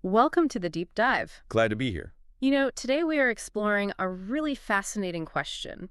Welcome to the deep dive. Glad to be here. Today we are exploring a really fascinating question.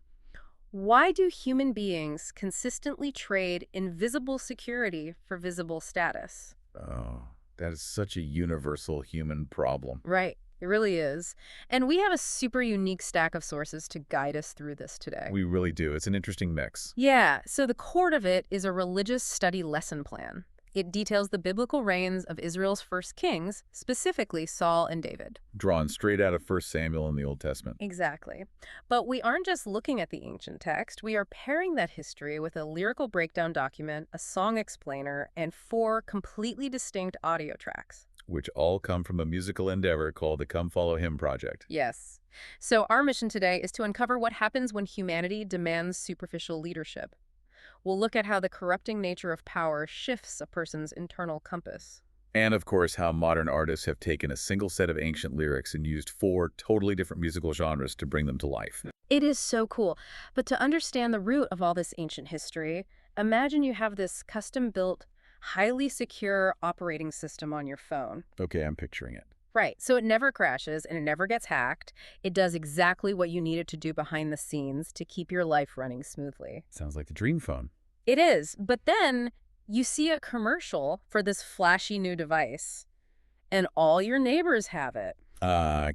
Why do human beings consistently trade invisible security for visible status? Oh, that is such a universal human problem. Right, it really is. And we have a super unique stack of sources to guide us through this today. We really do. It's an interesting mix. Yeah, so the core of it is a religious study lesson plan. It details the biblical reigns of Israel's first kings, specifically Saul and David. Drawn straight out of 1 Samuel in the Old Testament. Exactly. But we aren't just looking at the ancient text. We are pairing that history with a lyrical breakdown document, a song explainer, and 4 completely distinct audio tracks. Which all come from a musical endeavor called the Come Follow Him Project. Yes. So our mission today is to uncover what happens when humanity demands superficial leadership. We'll look at how the corrupting nature of power shifts a person's internal compass. And of course, how modern artists have taken a single set of ancient lyrics and used 4 totally different musical genres to bring them to life. It is so cool. But to understand the root of all this ancient history, imagine you have this custom-built, highly secure operating system on your phone. Okay, I'm picturing it. Right, so it never crashes and it never gets hacked. It does exactly what you need it to do behind the scenes to keep your life running smoothly. Sounds like the dream phone. It is, but then you see a commercial for this flashy new device, and all your neighbors have it.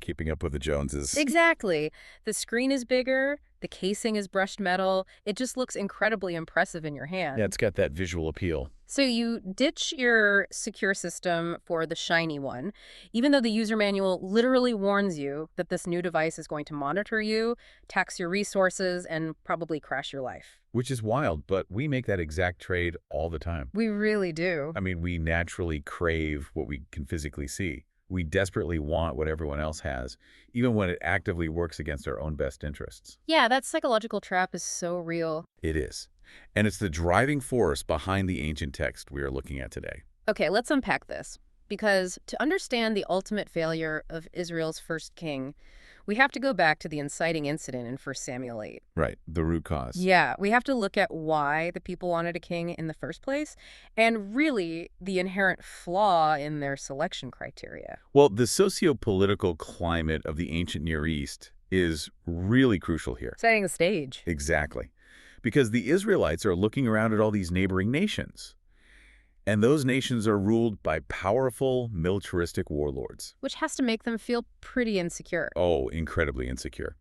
Keeping up with the Joneses. Exactly. The screen is bigger, the casing is brushed metal. It just looks incredibly impressive in your hand. Yeah, it's got that visual appeal. So you ditch your secure system for the shiny one, even though the user manual literally warns you that this new device is going to monitor you, tax your resources, and probably crash your life. Which is wild, but we make that exact trade all the time. We really do. I mean, we naturally crave what we can physically see. We desperately want what everyone else has, even when it actively works against our own best interests. Yeah, that psychological trap is so real. It is. And it's the driving force behind the ancient text we are looking at today. Okay, let's unpack this. Because to understand the ultimate failure of Israel's first king, we have to go back to the inciting incident in 1 Samuel 8. Right, the root cause. Yeah, we have to look at why the people wanted a king in the first place, and really the inherent flaw in their selection criteria. Well, the socio-political climate of the ancient Near East is really crucial here. Setting the stage. Exactly. Because the Israelites are looking around at all these neighboring nations. And those nations are ruled by powerful, militaristic warlords. Which has to make them feel pretty insecure. Oh, incredibly insecure.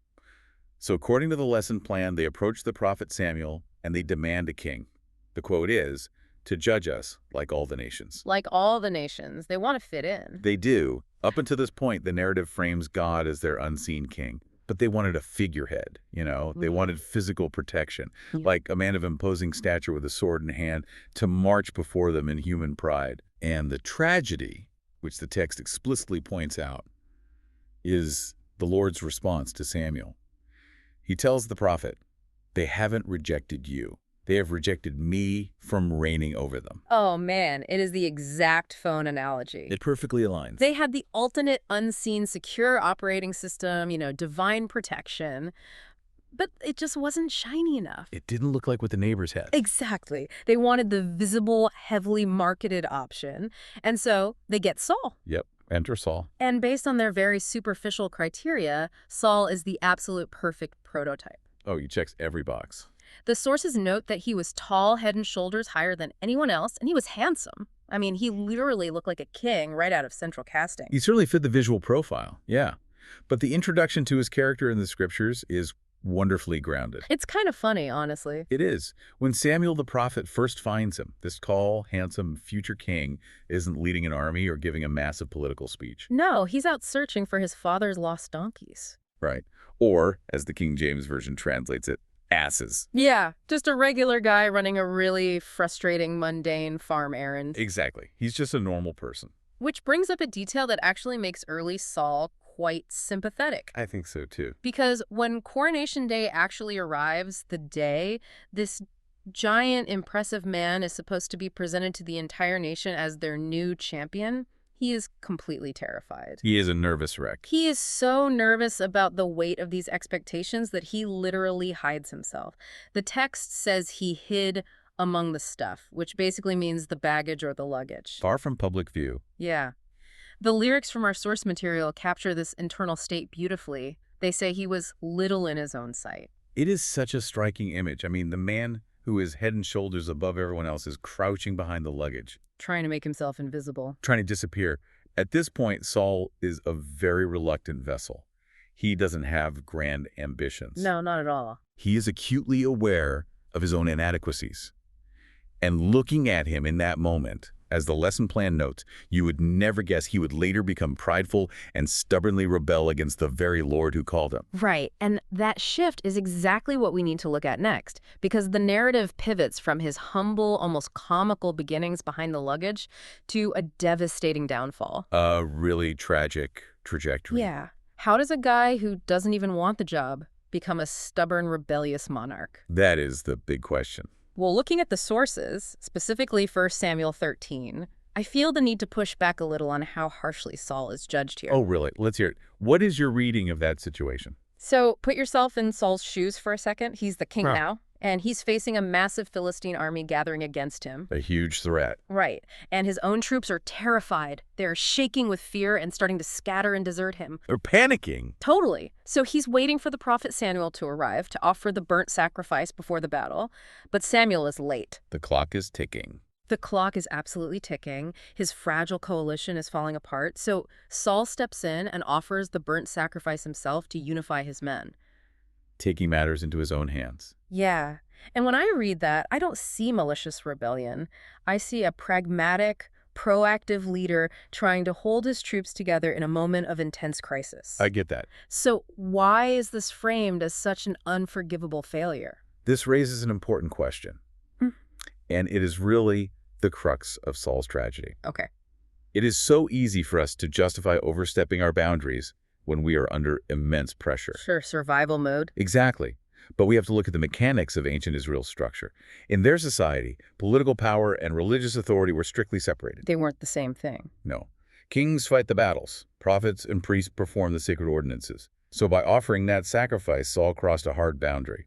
So according to the lesson plan, they approach the prophet Samuel and they demand a king. The quote is, to judge us like all the nations. Like all the nations, they want to fit in. They do. Up until this point, the narrative frames God as their unseen king. But they wanted a figurehead, They wanted physical protection, like a man of imposing stature with a sword in hand to march before them in human pride. And the tragedy, which the text explicitly points out, is the Lord's response to Samuel. He tells the prophet, they haven't rejected you. They have rejected me from reigning over them. Oh man, it is the exact phone analogy. It perfectly aligns. They had the ultimate unseen secure operating system, divine protection, but it just wasn't shiny enough. It didn't look like what the neighbors had. Exactly. They wanted the visible, heavily marketed option, and so they get Saul. Yep, enter Saul. And based on their very superficial criteria, Saul is the absolute perfect prototype. Oh, he checks every box. The sources note that he was tall, head and shoulders higher than anyone else, and he was handsome. I mean, he literally looked like a king right out of central casting. He certainly fit the visual profile, yeah. But the introduction to his character in the scriptures is wonderfully grounded. It's kind of funny, honestly. It is. When Samuel the prophet first finds him, this tall, handsome, future king isn't leading an army or giving a massive political speech. No, he's out searching for his father's lost donkeys. Right. Or, as the King James Version translates it, asses. Yeah, just a regular guy running a really frustrating, mundane farm errand. Exactly. He's just a normal person. Which brings up a detail that actually makes early Saul quite sympathetic. I think so, too. Because when Coronation Day actually arrives, the day, this giant, impressive man is supposed to be presented to the entire nation as their new champion, he is completely terrified. He is a nervous wreck. He is so nervous about the weight of these expectations that he literally hides himself. The text says he hid among the stuff, which basically means the baggage or the luggage. Far from public view. Yeah. The lyrics from our source material capture this internal state beautifully. They say he was little in his own sight. It is such a striking image. I mean, the man who is head and shoulders above everyone else is crouching behind the luggage, Trying to make himself invisible. trying to disappear. At this point, Saul is a very reluctant vessel. He doesn't have grand ambitions. No, not at all. He is acutely aware of his own inadequacies. And looking at him in that moment, as the lesson plan notes, you would never guess he would later become prideful and stubbornly rebel against the very Lord who called him. Right, and that shift is exactly what we need to look at next, because the narrative pivots from his humble, almost comical beginnings behind the luggage to a devastating downfall. A really tragic trajectory. Yeah. How does a guy who doesn't even want the job become a stubborn, rebellious monarch? That is the big question. Well, looking at the sources, specifically 1 Samuel 13, I feel the need to push back a little on how harshly Saul is judged here. Oh, really? Let's hear it. What is your reading of that situation? So put yourself in Saul's shoes for a second. He's the king Huh. now, and he's facing a massive Philistine army gathering against him. A huge threat. Right. And his own troops are terrified. They're shaking with fear and starting to scatter and desert him. They're panicking. Totally. So he's waiting for the prophet Samuel to arrive to offer the burnt sacrifice before the battle. But Samuel is late. The clock is ticking. The clock is absolutely ticking. His fragile coalition is falling apart. So Saul steps in and offers the burnt sacrifice himself to unify his men. Taking matters into his own hands. Yeah. And when I read that, I don't see malicious rebellion. I see a pragmatic, proactive leader trying to hold his troops together in a moment of intense crisis. I get that. So why is this framed as such an unforgivable failure? This raises an important question. And it is really the crux of Saul's tragedy. Okay. It is so easy for us to justify overstepping our boundaries when we are under immense pressure. Sure, survival mode. Exactly. But we have to look at the mechanics of ancient Israel's structure. In their society, political power and religious authority were strictly separated. They weren't the same thing. No. Kings fight the battles. Prophets and priests perform the sacred ordinances. So by offering that sacrifice, Saul crossed a hard boundary.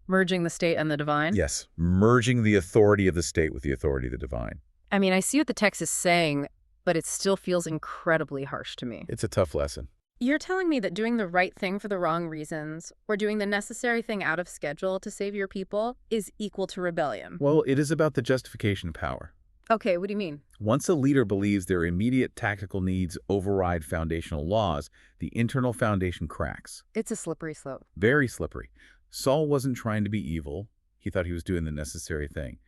Merging the state and the divine? Yes, merging the authority of the state with the authority of the divine. I mean, I see what the text is saying, but it still feels incredibly harsh to me. It's a tough lesson. You're telling me that doing the right thing for the wrong reasons, or doing the necessary thing out of schedule to save your people, is equal to rebellion. Well, it is about the justification of power. Okay, what do you mean? Once a leader believes their immediate tactical needs override foundational laws, the internal foundation cracks. It's a slippery slope. Very slippery. Saul wasn't trying to be evil. He thought he was doing the necessary thing.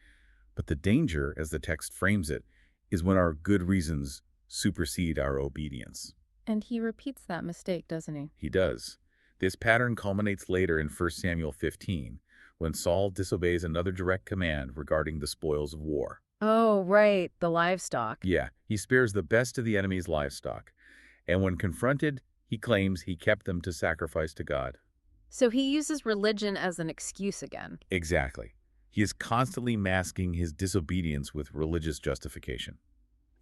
But the danger, as the text frames it, is when our good reasons supersede our obedience. And he repeats that mistake, doesn't he? He does. This pattern culminates later in 1 Samuel 15, when Saul disobeys another direct command regarding the spoils of war. Oh, right, the livestock. Yeah, he spares the best of the enemy's livestock. And when confronted, he claims he kept them to sacrifice to God. So he uses religion as an excuse again. Exactly. He is constantly masking his disobedience with religious justification.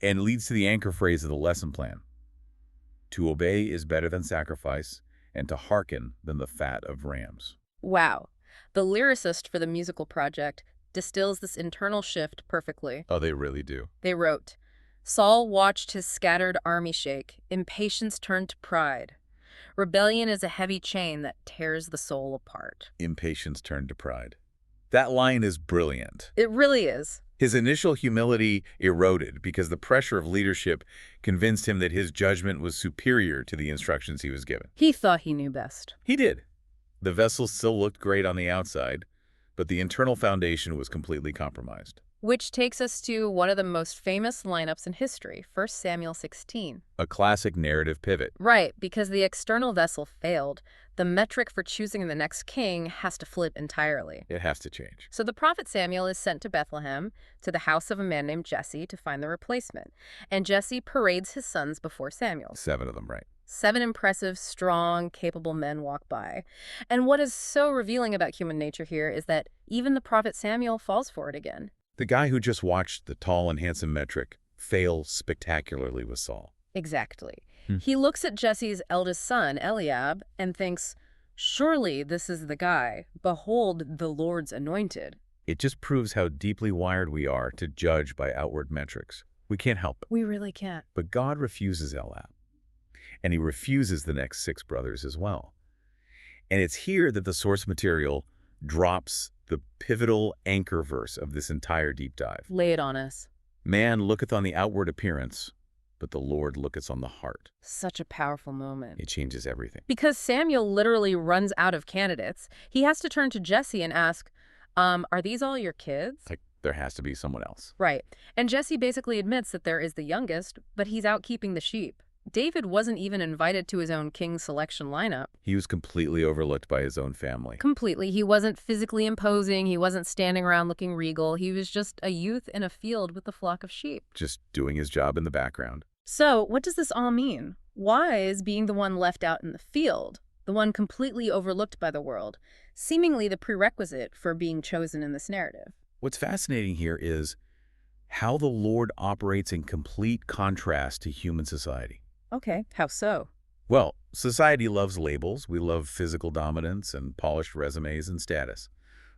And leads to the anchor phrase of the lesson plan. To obey is better than sacrifice, and to hearken than the fat of rams. Wow. The lyricist for the musical project distills this internal shift perfectly. Oh, they really do. They wrote, Saul watched his scattered army shake. Impatience turned to pride. Rebellion is a heavy chain that tears the soul apart. Impatience turned to pride. That line is brilliant. It really is. His initial humility eroded because the pressure of leadership convinced him that his judgment was superior to the instructions he was given. He thought he knew best. He did. The vessel still looked great on the outside, but the internal foundation was completely compromised. Which takes us to one of the most famous lineups in history, 1 Samuel 16. A classic narrative pivot. Right, because the external vessel failed, the metric for choosing the next king has to flip entirely. It has to change. So the prophet Samuel is sent to Bethlehem, to the house of a man named Jesse, to find the replacement. And Jesse parades his sons before Samuel. 7 of them, right? 7 impressive, strong, capable men walk by. And what is so revealing about human nature here is that even the prophet Samuel falls for it again. The guy who just watched the tall and handsome metric fail spectacularly with Saul. Exactly. He looks at Jesse's eldest son, Eliab, and thinks, surely this is the guy. Behold, the Lord's anointed. It just proves how deeply wired we are to judge by outward metrics. We can't help it. We really can't. But God refuses Eliab, and he refuses the next 6 brothers as well. And it's here that the source material drops the pivotal anchor verse of this entire deep dive. Lay it on us. Man looketh on the outward appearance, but the Lord looketh on the heart. Such a powerful moment. It changes everything. Because Samuel literally runs out of candidates, he has to turn to Jesse and ask, are these all your kids? Like, there has to be someone else. Right. And Jesse basically admits that there is the youngest, but he's out keeping the sheep. David wasn't even invited to his own king selection lineup. He was completely overlooked by his own family. Completely. He wasn't physically imposing. He wasn't standing around looking regal. He was just a youth in a field with a flock of sheep. Just doing his job in the background. So, what does this all mean? Why is being the one left out in the field, the one completely overlooked by the world, seemingly the prerequisite for being chosen in this narrative? What's fascinating here is how the Lord operates in complete contrast to human society. Okay, how so? Well, society loves labels. We love physical dominance and polished resumes and status.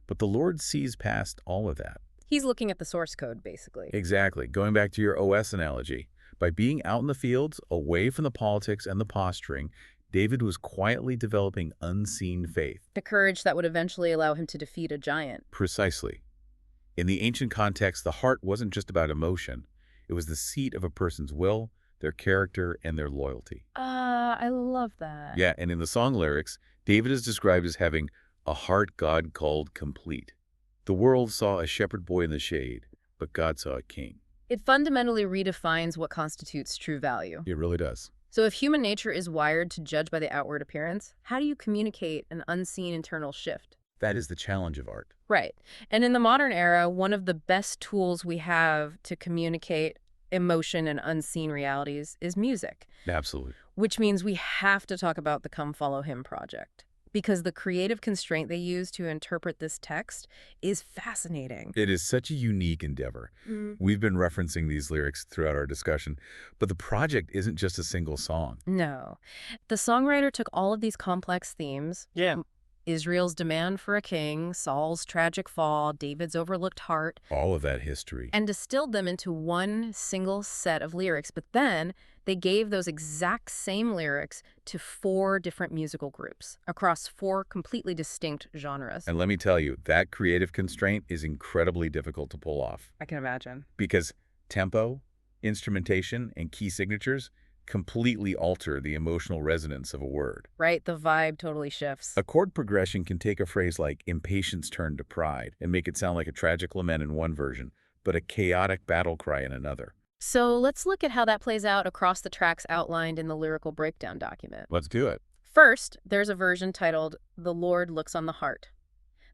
But the Lord sees past all of that. He's looking at the source code, basically. Exactly. Going back to your OS analogy, by being out in the fields, away from the politics and the posturing, David was quietly developing unseen faith. The courage that would eventually allow him to defeat a giant. Precisely. In the ancient context, the heart wasn't just about emotion. It was the seat of a person's will, their character, and their loyalty. I love that. Yeah, and in the song lyrics, David is described as having a heart God called complete. The world saw a shepherd boy in the shade, but God saw a king. It fundamentally redefines what constitutes true value. It really does. So if human nature is wired to judge by the outward appearance, how do you communicate an unseen internal shift? That is the challenge of art. Right. And in the modern era, one of the best tools we have to communicate emotion and unseen realities is music. Absolutely. Which means we have to talk about the Come Follow Him project. Because the creative constraint they use to interpret this text is fascinating. It is such a unique endeavor. We've been referencing these lyrics throughout our discussion, but the project isn't just a single song. No. The songwriter took all of these complex themes, Israel's demand for a king, Saul's tragic fall, David's overlooked heart, All of that history. and distilled them into one single set of lyrics. But then they gave those exact same lyrics to 4 different musical groups across 4 completely distinct genres. And let me tell you, that creative constraint is incredibly difficult to pull off. I can imagine. Because tempo, instrumentation, and key signatures completely alter the emotional resonance of a word. Right? The vibe totally shifts. A chord progression can take a phrase like impatience turned to pride and make it sound like a tragic lament in one version, but a chaotic battle cry in another. So let's look at how that plays out across the tracks outlined in the lyrical breakdown document. Let's do it. First, there's a version titled The Lord Looks on the Heart.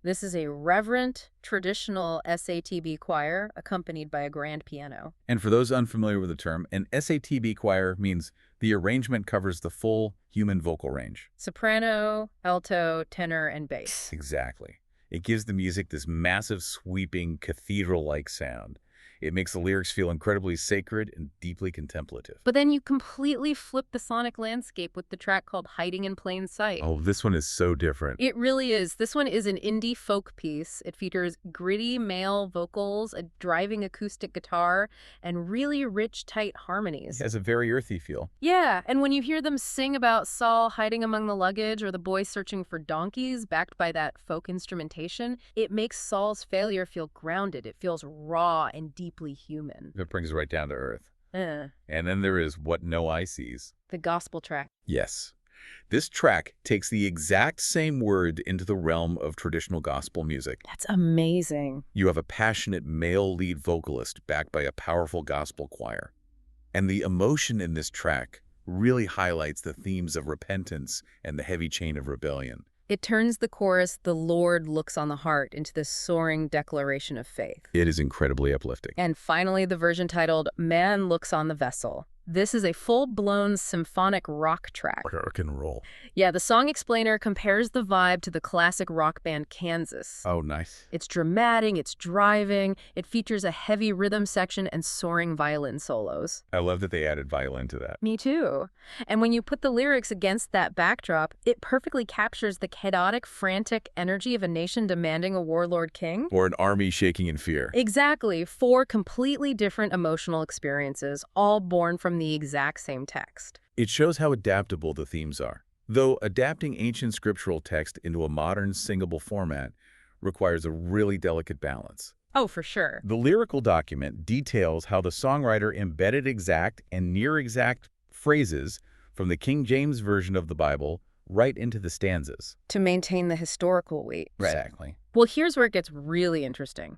This is a reverent, traditional SATB choir accompanied by a grand piano. And for those unfamiliar with the term, an SATB choir means the arrangement covers the full human vocal range. Soprano, alto, tenor, and bass. Exactly. It gives the music this massive, sweeping, cathedral-like sound. It makes the lyrics feel incredibly sacred and deeply contemplative. But then you completely flip the sonic landscape with the track called Hiding in Plain Sight. Oh, this one is so different. It really is. This one is an indie folk piece. It features gritty male vocals, a driving acoustic guitar, and really rich, tight harmonies. It has a very earthy feel. Yeah, and when you hear them sing about Saul hiding among the luggage or the boy searching for donkeys backed by that folk instrumentation, it makes Saul's failure feel grounded. It feels raw and deeply human. It brings it right down to earth. And then there is What No Eye Sees. The gospel track. Yes. This track takes the exact same word into the realm of traditional gospel music. That's amazing. You have a passionate male lead vocalist backed by a powerful gospel choir. And the emotion in this track really highlights the themes of repentance and the heavy chain of rebellion. It turns the chorus, "The Lord looks on the heart," into this soaring declaration of faith. It is incredibly uplifting. And finally, the version titled, "Man Looks on the Vessel." This is a full-blown symphonic rock track. Rock and roll. Yeah, the song explainer compares the vibe to the classic rock band Kansas. Oh, nice. It's dramatic, it's driving, it features a heavy rhythm section and soaring violin solos. I love that they added violin to that. Me too. And when you put the lyrics against that backdrop, it perfectly captures the chaotic, frantic energy of a nation demanding a warlord king. Or an army shaking in fear. Exactly. 4 completely different emotional experiences, all born from the exact same text. It shows how adaptable the themes are. Though adapting ancient scriptural text into a modern singable format requires a really delicate balance. Oh, for sure. The lyrical document details how the songwriter embedded exact and near-exact phrases from the King James Version of the Bible right into the stanzas. To maintain the historical weight. Exactly. Well, here's where it gets really interesting.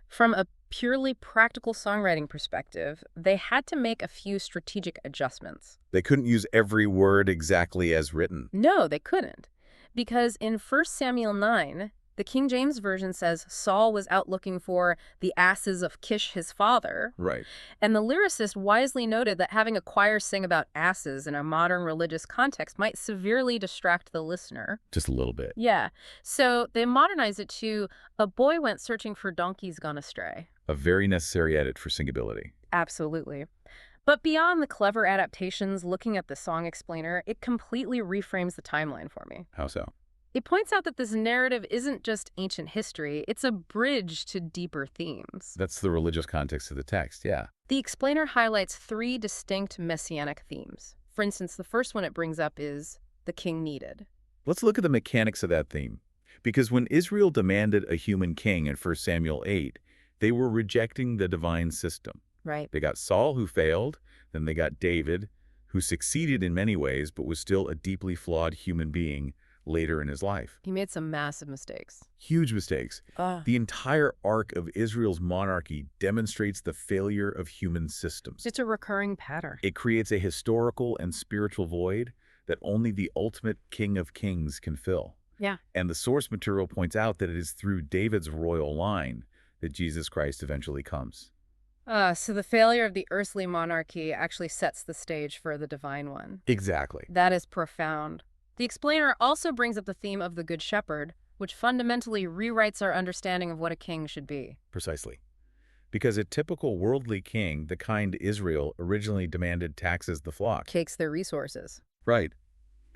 From a purely practical songwriting perspective, they had to make a few strategic adjustments. They couldn't use every word exactly as written. No, they couldn't. Because in 1 Samuel 9, the King James Version says Saul was out looking for the asses of Kish his father. Right. And the lyricist wisely noted that having a choir sing about asses in a modern religious context might severely distract the listener. Just a little bit. Yeah. So they modernized it to a boy went searching for donkeys gone astray. A very necessary edit for singability. Absolutely. But beyond the clever adaptations, looking at the song explainer, it completely reframes the timeline for me. How so? It points out that this narrative isn't just ancient history, it's a bridge to deeper themes. That's the religious context of the text, yeah. The explainer highlights 3 distinct messianic themes. For instance, the first one it brings up is the king needed. Let's look at the mechanics of that theme. Because when Israel demanded a human king in 1 Samuel 8, they were rejecting the divine system. Right. They got Saul, who failed, then they got David, who succeeded in many ways, but was still a deeply flawed human being later in his life. He made some massive mistakes. Huge mistakes. The entire arc of Israel's monarchy demonstrates the failure of human systems. It's a recurring pattern. It creates a historical and spiritual void that only the ultimate King of Kings can fill. Yeah. And the source material points out that it is through David's royal line that Jesus Christ eventually comes. So the failure of the earthly monarchy actually sets the stage for the divine one. Exactly. That is profound. The explainer also brings up the theme of the Good Shepherd, which fundamentally rewrites our understanding of what a king should be. Precisely. Because a typical worldly king, the kind Israel originally demanded, taxes the flock. Takes their resources. Right.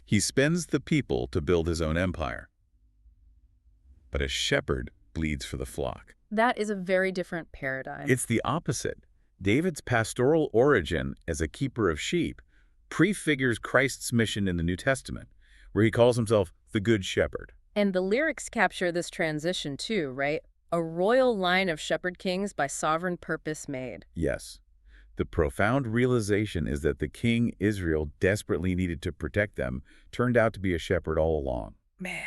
He spends the people to build his own empire. But a shepherd bleeds for the flock. That is a very different paradigm. It's the opposite. David's pastoral origin as a keeper of sheep prefigures Christ's mission in the New Testament, where he calls himself the Good Shepherd. And the lyrics capture this transition too, right? A royal line of shepherd kings by sovereign purpose made. Yes. The profound realization is that the king Israel desperately needed to protect them turned out to be a shepherd all along. Man.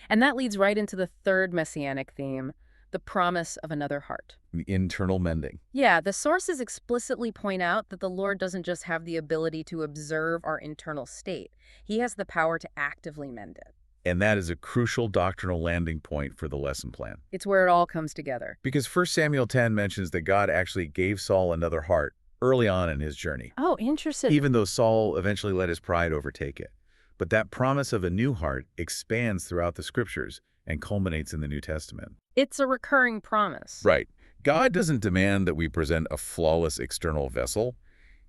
And that leads right into the third messianic theme, the promise of another heart. The internal mending. Yeah, the sources explicitly point out that the Lord doesn't just have the ability to observe our internal state. He has the power to actively mend it. And that is a crucial doctrinal landing point for the lesson plan. It's where it all comes together. Because 1 Samuel 10 mentions that God actually gave Saul another heart early on in his journey. Oh, interesting. Even though Saul eventually let his pride overtake it. But that promise of a new heart expands throughout the scriptures and culminates in the New Testament. It's a recurring promise. Right. God doesn't demand that we present a flawless external vessel.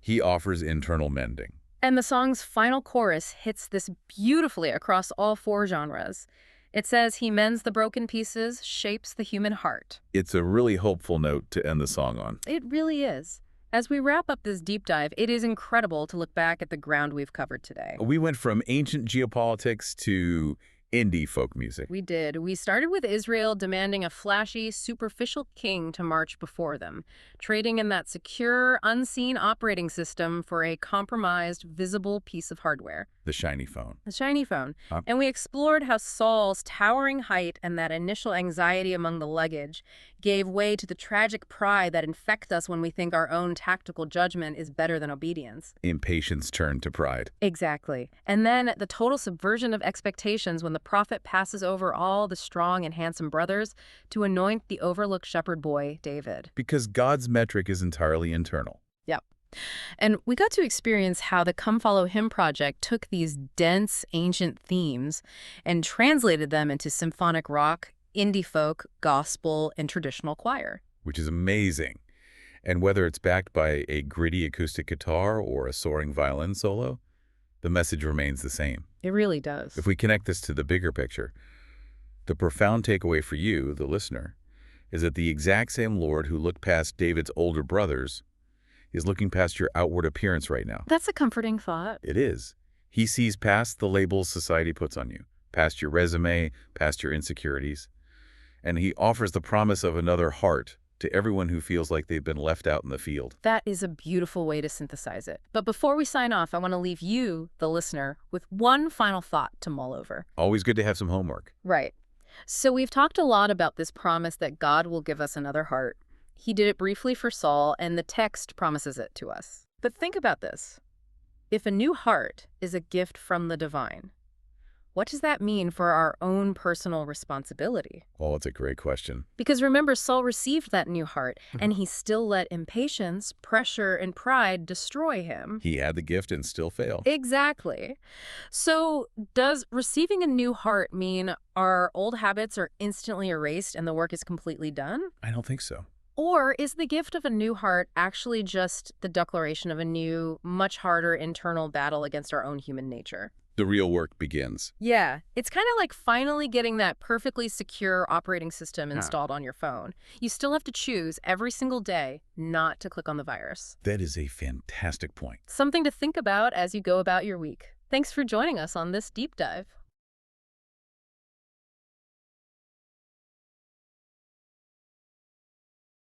He offers internal mending. And the song's final chorus hits this beautifully across all 4 genres. It says he mends the broken pieces, shapes the human heart. It's a really hopeful note to end the song on. It really is. As we wrap up this deep dive, it is incredible to look back at the ground we've covered today. We went from ancient geopolitics to indie folk music. We did. We started with Israel demanding a flashy, superficial king to march before them, trading in that secure, unseen operating system for a compromised, visible piece of hardware. The shiny phone. The shiny phone. And we explored how Saul's towering height and that initial anxiety among the luggage gave way to the tragic pride that infects us when we think our own tactical judgment is better than obedience. Impatience turned to pride. Exactly. And then the total subversion of expectations when the prophet passes over all the strong and handsome brothers to anoint the overlooked shepherd boy, David. Because God's metric is entirely internal. Yep. And we got to experience how the Come Follow Him project took these dense, ancient themes and translated them into symphonic rock, indie folk, gospel, and traditional choir. Which is amazing. And whether it's backed by a gritty acoustic guitar or a soaring violin solo, the message remains the same. It really does. If we connect this to the bigger picture, the profound takeaway for you, the listener, is that the exact same Lord who looked past David's older brothers is looking past your outward appearance right now. That's a comforting thought. It is. He sees past the labels society puts on you, past your resume, past your insecurities, and he offers the promise of another heart to everyone who feels like they've been left out in the field. That is a beautiful way to synthesize it. But before we sign off, I want to leave you, the listener, with one final thought to mull over. Always good to have some homework. Right. So we've talked a lot about this promise that God will give us another heart. He did it briefly for Saul, and the text promises it to us. But think about this. If a new heart is a gift from the divine, what does that mean for our own personal responsibility? Oh, that's a great question. Because remember, Saul received that new heart, and he still let impatience, pressure, and pride destroy him. He had the gift and still failed. Exactly. So does receiving a new heart mean our old habits are instantly erased and the work is completely done? I don't think so. Or is the gift of a new heart actually just the declaration of a new, much harder internal battle against our own human nature? The real work begins. Yeah, it's kind of like finally getting that perfectly secure operating system installed on your phone. You still have to choose every single day not to click on the virus. That is a fantastic point. Something to think about as you go about your week. Thanks for joining us on this deep dive.